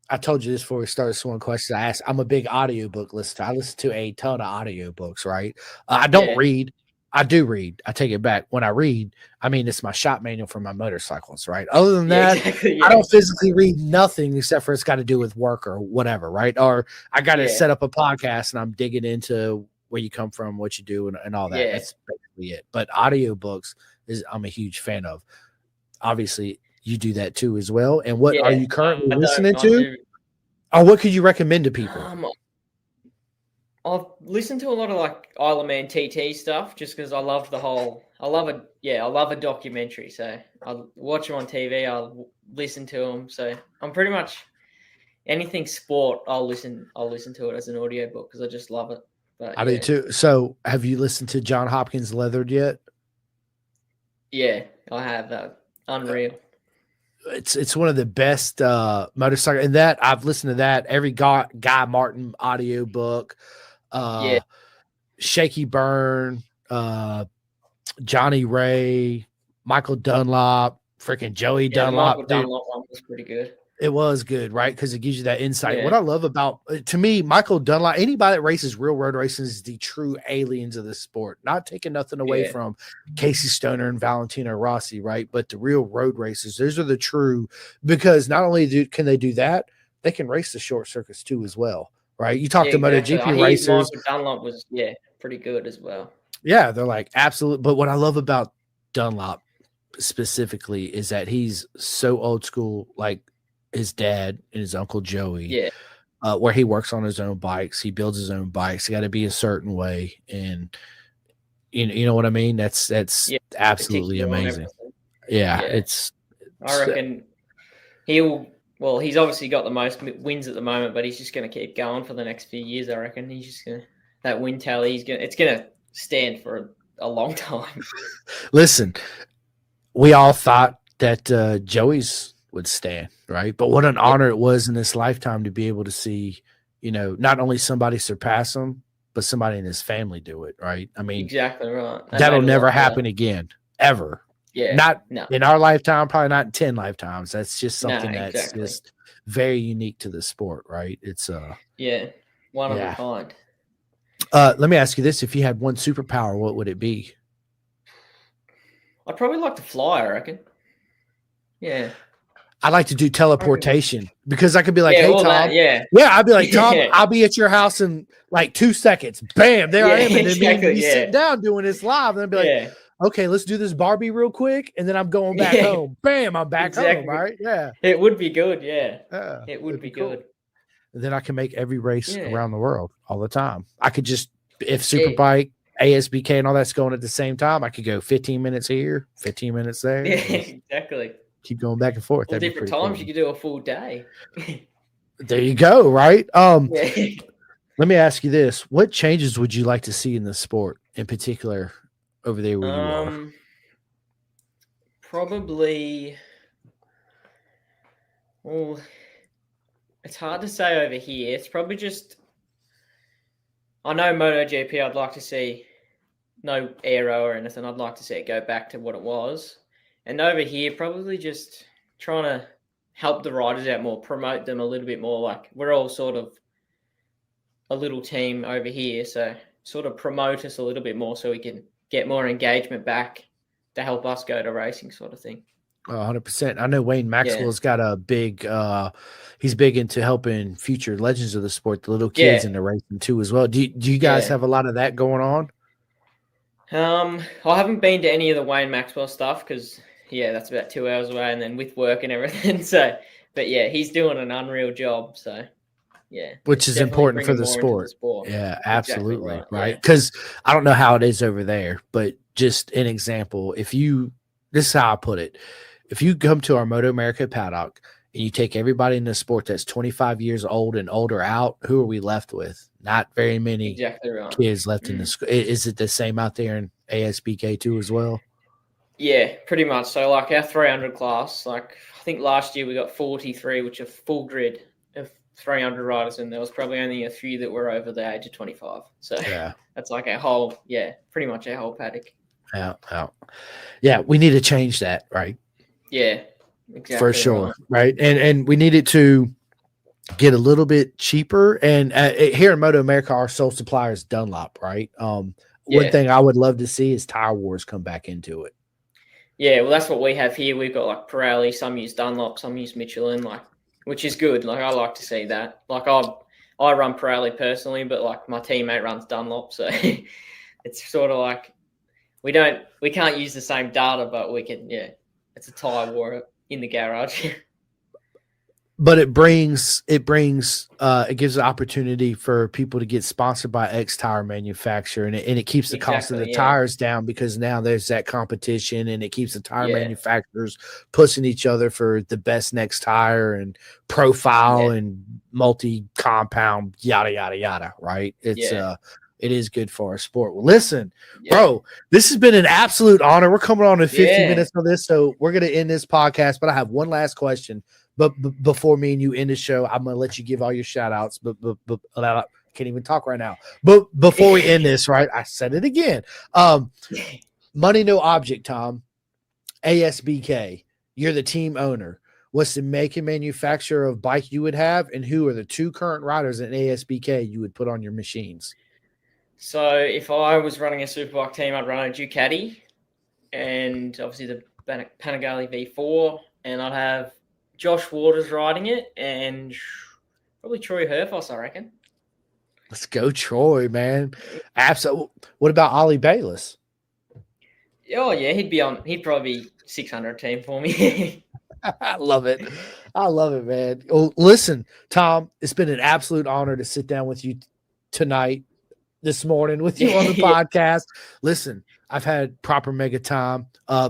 I told you this before we started. This one question I asked. I'm a big audiobook listener. I listen to a ton of audiobooks, right? I don't read. I do read. I take it back. When I read, I mean, it's my shop manual for my motorcycles, right? Other than that, I don't physically read nothing except for it's got to do with work or whatever, right? Or I got to set up a podcast and I'm digging into where you come from, what you do, and all that. That's basically it. But audiobooks I'm a huge fan of. Obviously, you do that too as well. And what are you currently listening to? Or what could you recommend to people?
I've listened to a lot of like Isle of Man TT stuff just because I love I love a documentary. So I'll watch them on TV. I'll listen to them. So I'm pretty much anything sport. I'll listen to it as an audiobook because I just love it. But,
I do too. So have you listened to John Hopkins Leathered yet?
Yeah, I have that. Unreal.
It's one of the best motorcycle, and that I've listened to that every Guy Martin audiobook, Shaky Byrne, Johnny Ray, Michael Dunlop, freaking Joey Dunlop.
Michael Dunlop one was pretty good.
It was good, right? Because it gives you that insight. What I love about, to me, Michael Dunlop, anybody that races real road racing is the true aliens of the sport. Not taking nothing away from Casey Stoner and Valentino Rossi, right? But the real road racers, those are the true, because not only can they do that, they can race the short circuits too as well, right? You talk to MotoGP racers.
Michael Dunlop was, pretty good as well.
Yeah, they're like, absolute. But what I love about Dunlop specifically is that he's so old school, like his dad and his uncle Joey, where he works on his own bikes. He builds his own bikes. He got to be a certain way. And You know what I mean? That's
Yeah,
absolutely
particular on
amazing.
everything.
Yeah,
Yeah, I reckon he's obviously got the most wins at the moment, but he's just going to keep going for the next few years. I reckon he's just going to that win tally. It's going to stand for a long time.
listen, we all thought that Joey's would stand, right? But what an
Yeah,
honor it was in this lifetime to be able to see, not only somebody surpass him, but somebody in his family do it, right? I mean,
exactly right. That
that'll
made a
never
lot better.
happen again, ever.
Yeah,
Not
no,
in our lifetime, probably not in 10 lifetimes. That's just
no,
something that's
exactly.
just very unique to the sport, right? It's
Yeah, one of a
yeah.
kind.
Let me ask you this: if you had one superpower, what would it be?
I'd probably like to fly. I reckon. Yeah.
I like to do teleportation because I could be like,
Yeah,
"Hey,
all that.
Tom."
Yeah.
Yeah, I'd be like, "Tom,
Yeah.
I'll be at your house in like 2 seconds." Bam, there
Yeah.
I am, and then me
Exactly.
sitting
Yeah.
down doing this live, and I'd be like,
Yeah.
"Okay, let's do this Barbie real quick," and then I'm going back
Yeah.
home. Bam, I'm back home.
Exactly.
Right? Yeah,
It would be good. Yeah.
yeah,
It would
it'd
be
be cool.
good.
And then I can make every race
Yeah.
around the world all the time. I could just if
Yeah.
Superbike, ASBK, and all that's going at the same time, I could go 15 minutes here, 15 minutes there,
Yeah.
and just
Exactly.
keep going back and forth.
All
That'd be
different
pretty
times
cool.
you could do a full day.
There you go. Right.
Yeah.
Let me ask you this: what changes would you like to see in the sport, in particular, over there where you are?
Probably. Well, it's hard to say over here. It's probably just. I know MotoGP. I'd like to see no aero or anything. I'd like to see it go back to what it was. And over here, probably just trying to help the riders out more, promote them a little bit more. Like we're all sort of a little team over here, so sort of promote us a little bit more so we can get more engagement back to help us go to racing, sort of thing.
100%. I know Wayne
Yeah.
Maxwell's got a big. He's big into helping future legends of the sport, the little kids
Yeah.
in the racing too, as well. Do you guys
Yeah.
have a lot of that going on?
I haven't been to any of the Wayne Maxwell stuff because that's about 2 hours away, and then with work and everything. So, but yeah, he's doing an unreal job. So, yeah,
Which is important for the
more into the
sport.
sport.
Yeah,
Exactly
absolutely.
right.
Right. Because I don't know how it is over there, but just an example, this is how I put it. If you come to our Moto America paddock and you take everybody in the sport that's 25 years old and older out, who are we left with? Not very many
Exactly right.
kids left in the school. Is it the same out there in ASBK too as well?
Yeah, pretty much. So like our 300 class, like I think last year we got 43, which are full grid of 300 riders, and there was probably only a few that were over the age of 25. So
Yeah,
that's like our whole, pretty much our whole paddock.
Yeah, we need to change that, right?
Yeah, exactly.
For sure, right? And we need it to get a little bit cheaper. And here in Moto America, our sole supplier is Dunlop, right? One thing I would love to see is Tire Wars come back into it.
Yeah, well, that's what we have here. We've got like Pirelli, some use Dunlop, some use Michelin, like, which is good. Like, I like to see that. Like, I run Pirelli personally, but like my teammate runs Dunlop, so it's sort of like we can't use the same data, but we can. Yeah, it's a tire war in the garage.
But it gives an opportunity for people to get sponsored by X tire manufacturer, and it keeps the cost of the tires down because now there's that competition, and it keeps the tire manufacturers pushing each other for the best next tire and profile and multi-compound, yada yada yada. Right? It is good for our sport. Well, listen, bro, this has been an absolute honor. We're coming on to 50 minutes on this, so we're gonna end this podcast. But I have one last question. But before me and you end the show, I'm going to let you give all your shout outs. But I can't even talk right now. But before we end this, right, I said it again. Money, no object, Tom. ASBK, you're the team owner. What's the make and manufacturer of bike you would have? And who are the two current riders in ASBK you would put on your machines?
So if I was running a superbike team, I'd run a Ducati and obviously the Panigale V4. And I'd have Josh Waters riding it, and probably Troy Herfoss, I reckon.
Let's go, Troy, man. Absolutely. What about Ollie Bayless?
Oh, yeah, he'd probably be 600 team for me.
I love it. I love it, man. Well, listen, Tom, it's been an absolute honor to sit down with you tonight. this morning with you on the podcast. Listen, I've had proper mega time.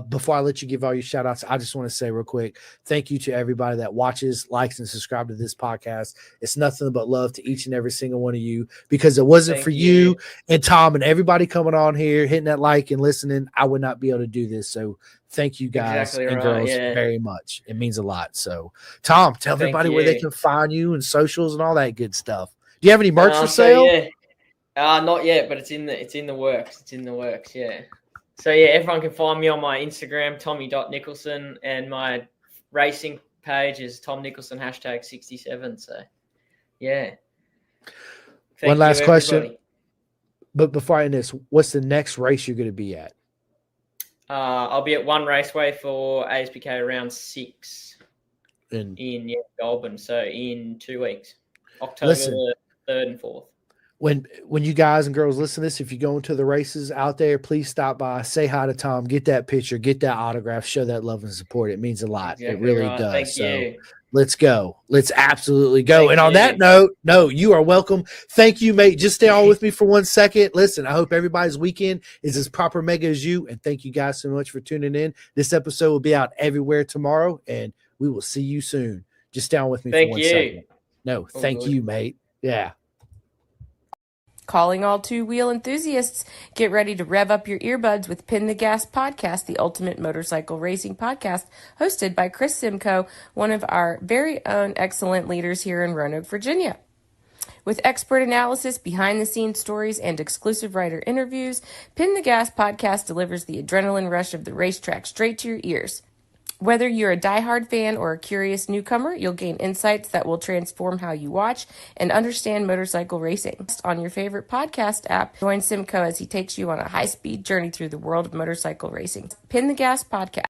Before I let you give all your shout outs, I just want to say real quick, thank you to everybody that watches, likes, and subscribes to this podcast. It's nothing but love to each and every single one of you, because it wasn't for you and Tom and everybody coming on here, hitting that like and listening, I would not be able to do this. So thank you guys and girls very much. It means a lot. So Tom, tell everybody where they can find you and socials and all that good stuff. Do you have any merch for sale?
Not yet, but it's in the works. It's in the works, yeah. So yeah, everyone can find me on my Instagram, Tommy.Nicholson, and my racing page is Tom Nicholson #67. So yeah.
One last question. But before I end this, what's the next race you're going to be at?
I'll be at One Raceway for ASPK round 6 in Goulburn. So in 2 weeks, October 3rd and 4th.
When you guys and girls listen to this, if you go into the races out there, please stop by, say hi to Tom, get that picture, get that autograph, show that love and support. It means a lot. Exactly, it really does.
Thank
so
you.
Let's go. Let's absolutely go. And on that note, no, you are welcome. Thank you, mate. Just stay on with me for 1 second. Listen, I hope everybody's weekend is as proper mega as you. And thank you guys so much for tuning in. This episode will be out everywhere tomorrow, and we will see you soon. Just stay on with me for 1 second. No, thank you, mate. Yeah.
Calling all two-wheel enthusiasts, get ready to rev up your earbuds with Pin the Gas Podcast, the ultimate motorcycle racing podcast, hosted by Chris Simcoe, one of our very own excellent leaders here in Roanoke, Virginia. With expert analysis, behind-the-scenes stories, and exclusive writer interviews, Pin the Gas Podcast delivers the adrenaline rush of the racetrack straight to your ears. Whether you're a diehard fan or a curious newcomer, you'll gain insights that will transform how you watch and understand motorcycle racing. On your favorite podcast app, join Simcoe as he takes you on a high-speed journey through the world of motorcycle racing. Pin the Gas Podcast.